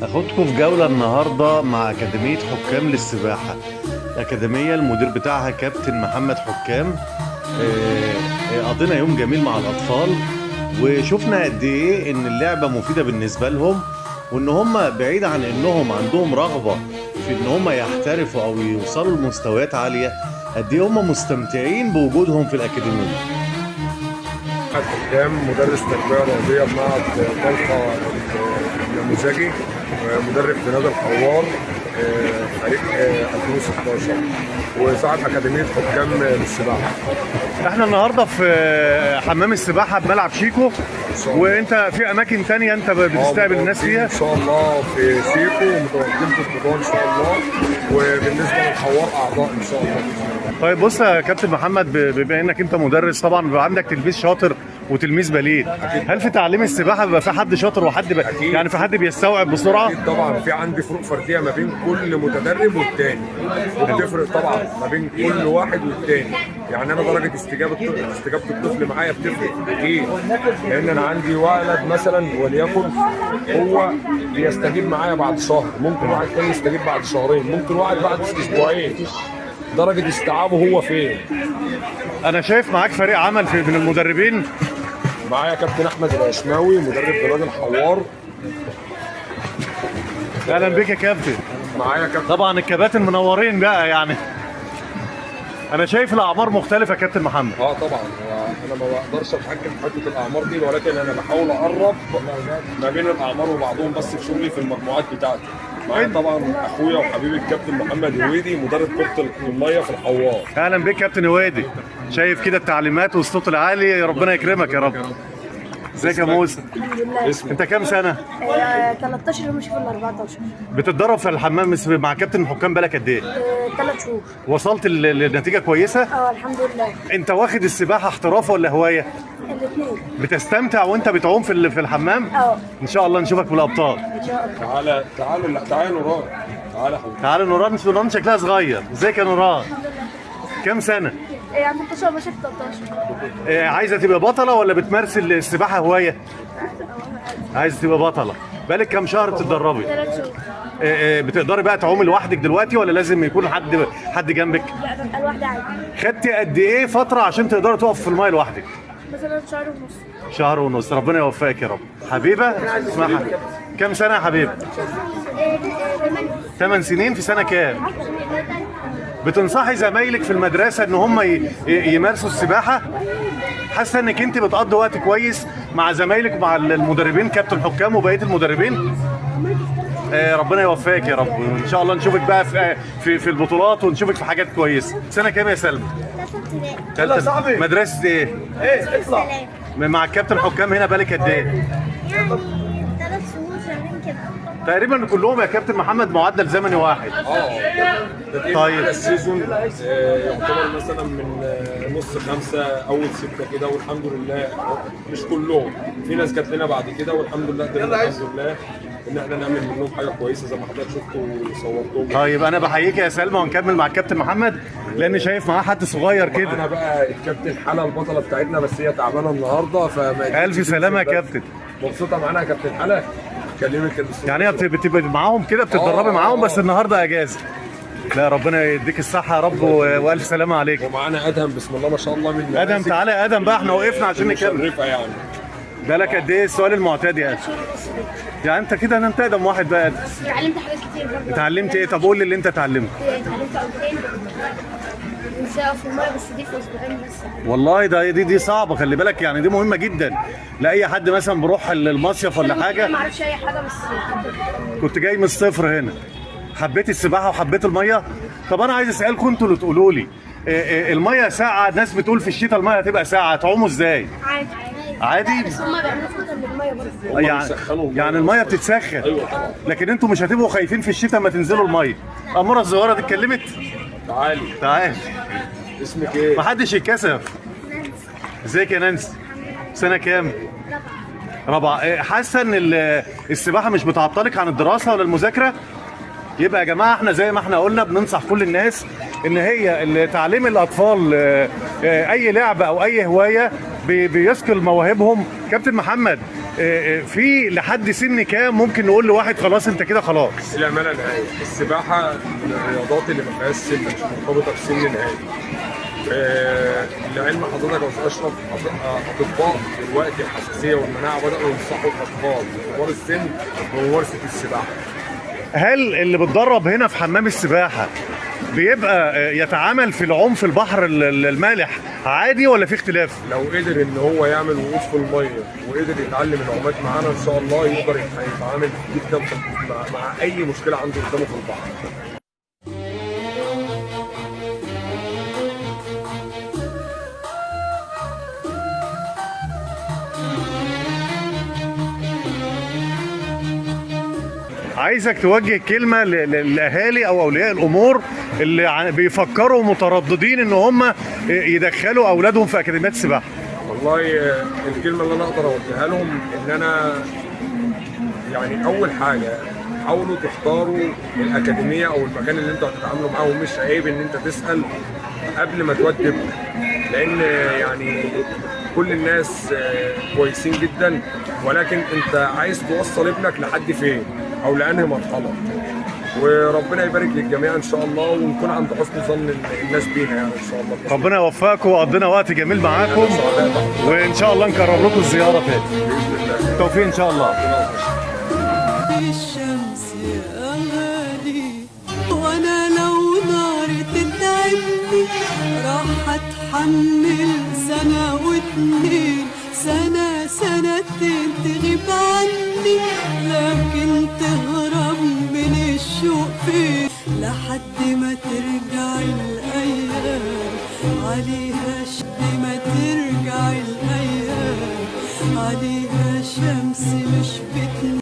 هاخدكم في جولة النهاردة مع أكاديمية حكام للسباحة. الأكاديمية المدير بتاعها كابتن محمد حكام. قضينا يوم جميل مع الأطفال وشفنا قد إيه إن اللعبة مفيدة بالنسبة لهم، وإن هم بعيد عن إنهم عندهم رغبة في إن هم يحترفوا أو يوصلوا لمستويات عالية، قد إيه هم مستمتعين بوجودهم في الأكاديمية. حكام مدرس تربيه رياضيه بمعهد طلقه النموذجي، مدرب في نادي الحوار، فريق 2016، وصاحب اكاديميه حكام للسباحه. احنا النهارده في حمام السباحه بملعب شيكو، وانت في اماكن تانية انت بتستقبل الناس فيها ان شاء الله في شيكو، ومتواجدين في البطوله ان شاء الله، وبالنسبه للحوار اعضاء ان شاء الله. طيب بص يا كابتن محمد، بما انك انت مدرس طبعا بيبقى عندك تلميذ شاطر وتلميذ بليد. هل في تعليم السباحه بيبقى في حد شاطر وحد يعني في حد بيستوعب بسرعه؟ اكيد طبعا، في عندي فروق فرديه ما بين كل متدرب والتاني، وبتفرق طبعا ما بين كل واحد والتاني. يعني انا درجه استجابه الطفل معايا بتفرق اكيد، لان انا عندي ولد مثلا وليكن هو بيستجيب معايا بعد شهر، ممكن واحد تاني يستجيب بعد شهرين، ممكن واحد بعد اسبوعين. درجه استيعابه هو فين. انا شايف معاك فريق عمل من المدربين. معايا كابتن احمد العشماوي مدرب بنادي الحوار. اهلا بك يا كابتن. معايا كابتن طبعا الكباتن منورين بقى يعني. انا شايف الاعمار مختلفه يا كابتن محمد. طبعا، انا ما بقدرش اتحكم في حته الاعمار دي، ولكن انا بحاول اقرب ما بين الاعمار وبعضهم، بس في شغلي في المجموعات بتاعتي. معايا طبعا اخويا وحبيبي الكابتن محمد هويدي مدرب كره الميه في الحوار. اهلا بك كابتن هويدي. شايف كده التعليمات والصوت العالي، ربنا يكرمك يا رب. ازيك يا موسى؟ الحمد لله. انت كام سنه؟ 13 ومش في ال 14. بتتدرب في الحمام مع كابتن الحكام بقالك قد ايه؟ 3 شهور. وصلت لنتيجه كويسه؟ الحمد لله. انت واخد السباحه احتراف ولا هوايه؟ الاثنين. بتستمتع وانت بتعوم في الحمام؟ ان شاء الله نشوفك في الابطال. ان شاء الله. تعالى نوران. تعالى يا حبيبي. تعالى نوران شكلها صغير. ازيك يا نوران؟ كام سنه؟ يعني 13 ماشي في 13. عايزه تبقى بطله ولا بتمارس السباحه هوايه؟ عايزه تبقى بطله. بقالك كام شهر بتتدربي؟ 3 شهور. بتقدري بقى تعومي لوحدك دلوقتي ولا لازم يكون حد جنبك؟ لا، ببقى لوحدي عادي. خدتي قد ايه فتره عشان تقدري تقف في المايه لوحدك؟ مثلا شهر ونص. شهر ونص. ربنا يوفقك يا رب. حبيبه اسمها كام سنه يا حبيبه؟ 8 سنين. في سنه كام؟ بتنصحي زمايلك في المدرسه ان هم يمارسوا السباحه؟ حاسه انك انت بتقضي وقت كويس مع زمايلك ومع المدربين كابتن حكام وبقيه المدربين؟ ربنا يوفقك يا رب، وان شاء الله نشوفك بقى في البطولات، ونشوفك في حاجات كويسه. سنه كام يا سلمى؟ ثالثه. مدرسه ايه؟ اطلع. مع الكابتن حكام هنا بالك قد ايه؟ يعني 3 شهور شهرين كده. تقريبا كلهم يا كابتن محمد معدل زمني واحد. طيب. السيزون يعتبر مثلا من نص 5 اول 6 كده، والحمد لله مش كلهم، في ناس جات لنا بعد كده، والحمد لله قدرنا الحمد لله ان احنا نعمل منهم حاجه كويسه زي ما حضرتك شفتوا وصورتهم. طيب انا بحييك يا سلمى، ونكمل مع الكابتن محمد لان شايف معاه حد صغير كده. انا بقى الكابتن حلا البطله بتاعتنا، بس هي تعبانه النهارده الف سلامه يا كابتن. مبسوطه معانا يا كابتن حلا. كلمك يعني هي بتبقى معاهم كده بتتدربي معاهم، بس النهارده اجازه. لا ربنا يديك الصحه يا رب، والف سلامه عليك. ومعانا ادهم بسم الله ما شاء الله من ادهم. تعالى يا ادهم بقى، احنا وقفنا عشان نكمل. مشرفه يعني. بالك قد ايه؟ السؤال المعتاد يا ادهم. يعني انت كده انت ادم واحد بقى. اتعلمت حاجات كتير برضه. اتعلمت ايه؟ طب قول لي اللي انت اتعلمته. اتعلمت عقدتين. ازاي اقف في الميه، بس دي في اسبوعين بس. والله دي صعبه، خلي بالك، يعني دي مهمه جدا لاي حد مثلا بيروح المصيف ولا حاجه. ما اعرفش اي حاجه بس. كنت جاي من الصفر هنا، حبيت السباحه وحبيت الميه. طب انا عايز اسالكم انتوا اللي تقولوا لي، الميه ساقعه، ناس بتقول في الشتاء الميه هتبقى ساقعه، تعوموا ازاي؟ عادي. عادي؟ بس هم بيعملوا فوطه للميه برضه. يعني الميه بتتسخن. لكن انتوا مش هتبقوا خايفين في الشتاء ما تنزلوا الميه. اموره الصغيره دي اتكلمت. تعالي. اسمك ايه؟ محدش يتكسف. ازيك يا نانسي؟ سنه كام؟ رابعه. حاسه ان السباحه مش بتعطلك عن الدراسه ولا المذاكره؟ يبقى يا جماعه احنا زي ما احنا قلنا بننصح كل الناس ان هي تعليم الاطفال اي لعبه او اي هوايه بيثقل مواهبهم. كابتن محمد، في لحد سن كام ممكن نقول لواحد خلاص انت كده خلاص؟ الامانه نهائي السباحه من الرياضات اللي ما فيهاش سن، مش مرتبطه بسن نهائي. لعلم حضرتك يا استاذ اشرف، اطباء دلوقتي الحساسيه والمناعه بداوا ينصحوا الاطفال كبار السن بممارسه السباحه. هل اللي بتدرب هنا في حمام السباحه بيبقى يتعامل في العوم في البحر المالح عادي ولا في اختلاف؟ لو قدر ان هو يعمل وقوف في الميه وقدر يتعلم العومات معانا ان شاء الله يقدر يتعامل جدا مع اي مشكله عنده قدامه في البحر. عايزك توجه كلمة للأهالي أو أولياء الأمور اللي بيفكروا مترددين إن هم يدخلوا أولادهم في أكاديميات السباحة. والله الكلمة اللي أنا أقدر أوجهها لهم إن أنا يعني أول حاجة حاولوا تختاروا الأكاديمية أو المكان اللي أنتوا هتتعاملوا معاه، ومش عيب إن أنت تسأل قبل ما تودي ابنك، لأن يعني كل الناس كويسين جدا، ولكن أنت عايز توصل ابنك لحد فين أو لأنهي مرحلة. وربنا يبارك للجميع ان شاء الله، ونكون عند حسن ظن الناس بينا يعني ان شاء الله. ربنا يوفقكم وقضينا وقت جميل معاكم، وان شاء الله نكرر لكم الزياره تاني باذن الله. التوفيق ان شاء الله. الشمس يا غالي، وانا لو نار تتعبني راح اتحمل سنه واتنين، سنه سنتين تغيب عني، لكن تهرب من الشوق فين لحد ما ترجع الايام عليك.